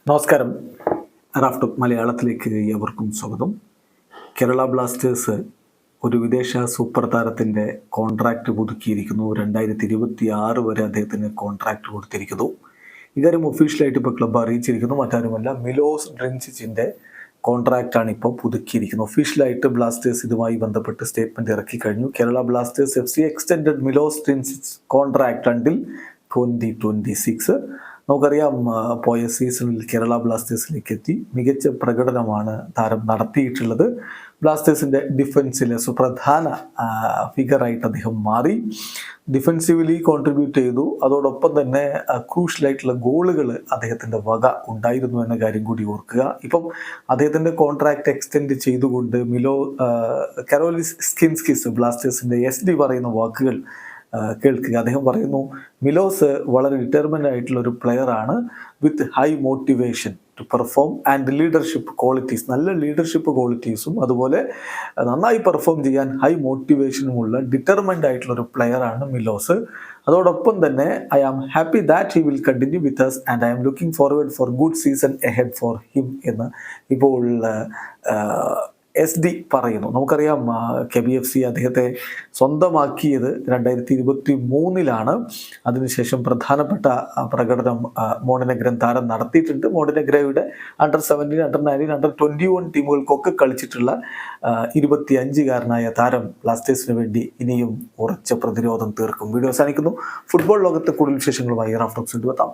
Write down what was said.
നമസ്കാരം. റാഫ്റ്റോ മലയാളത്തിലേക്ക് ഏവർക്കും സ്വാഗതം. കേരള ബ്ലാസ്റ്റേഴ്സ് ഒരു വിദേശ സൂപ്പർ താരത്തിൻ്റെ കോൺട്രാക്റ്റ് പുതുക്കിയിരിക്കുന്നു. 2026 വരെ അദ്ദേഹത്തിന് കോൺട്രാക്റ്റ് കൊടുത്തിരിക്കുന്നു. ഇക്കാര്യം ഒഫീഷ്യലായിട്ട് ഇപ്പോൾ ക്ലബ്ബ് അറിയിച്ചിരിക്കുന്നു. മറ്റാരുമല്ല, മിലോസ് ഡ്രിൻസിച്ചിൻ്റെ കോൺട്രാക്റ്റാണ് ഇപ്പോൾ പുതുക്കിയിരിക്കുന്നത്. ഒഫീഷ്യലായിട്ട് ബ്ലാസ്റ്റേഴ്സ് ഇതുമായി ബന്ധപ്പെട്ട് സ്റ്റേറ്റ്മെൻറ്റ് ഇറക്കി കഴിഞ്ഞു. Kerala Blasters FC extended Milos Drincic contract until 2026. നമുക്കറിയാം, പോയ സീസണിൽ കേരള ബ്ലാസ്റ്റേഴ്സിലേക്ക് എത്തി മികച്ച പ്രകടനമാണ് താരം നടത്തിയിട്ടുള്ളത്. ബ്ലാസ്റ്റേഴ്സിൻ്റെ ഡിഫൻസിലെ സുപ്രധാന ഫിഗറായിട്ട് അദ്ദേഹം മാറി. ഡിഫൻസീവ്ലി കോൺട്രിബ്യൂട്ട് ചെയ്തു. അതോടൊപ്പം തന്നെ ക്രൂഷ്യലായിട്ടുള്ള ഗോളുകൾ അദ്ദേഹത്തിൻ്റെ വക ഉണ്ടായിരുന്നു എന്ന കാര്യം കൂടി ഓർക്കുക. ഇപ്പം അദ്ദേഹത്തിൻ്റെ കോൺട്രാക്റ്റ് എക്സ്റ്റെൻഡ് ചെയ്തുകൊണ്ട് കരോലിസ് സ്കിൻസ്കിസ് ബ്ലാസ്റ്റേഴ്സിൻ്റെ SD പറയുന്ന വാക്കുകൾ കേൾക്കുക. അദ്ദേഹം പറയുന്നു, മിലോസ് വളരെ ഡിറ്റർമിൻഡ് ആയിട്ടുള്ള ഒരു പ്ലെയറാണ് with high motivation to perform and leadership qualities. നല്ല ലീഡർഷിപ്പ് ക്വാളിറ്റീസും അതുപോലെ നന്നായി പെർഫോം ചെയ്യാൻ ഹൈ മോട്ടിവേഷനുമുള്ള ഡിറ്റർമിൻഡ് ആയിട്ടുള്ള ഒരു പ്ലെയറാണ് മിലോസ്. അതോടൊപ്പം തന്നെ I am happy that he will continue with us and I am looking forward for good season ahead for him എന്ന് ഇപ്പോൾ SD പറയുന്നു. നമുക്കറിയാം, KBFC അദ്ദേഹത്തെ സ്വന്തമാക്കിയത് 2023 അതിനുശേഷം പ്രധാനപ്പെട്ട പ്രകടനം മോണ്ടിനെഗ്രൻ താരം നടത്തിയിട്ടുണ്ട്. മോണ്ടിനെഗ്രയുടെ അണ്ടർ-17, അണ്ടർ-19, അണ്ടർ-21 ടീമുകൾക്കൊക്കെ കളിച്ചിട്ടുള്ള 25-കാരനായ താരം ബ്ലാസ്റ്റേഴ്സിന് വേണ്ടി ഇനിയും ഉറച്ച പ്രതിരോധം തീർക്കും. വീഡിയോ അവസാനിക്കുന്നു. ഫുട്ബോൾ ലോകത്തെ കൂടുതൽ വിശേഷങ്ങളുമായി റാഫ്റ്റോക്സ് എത്താം.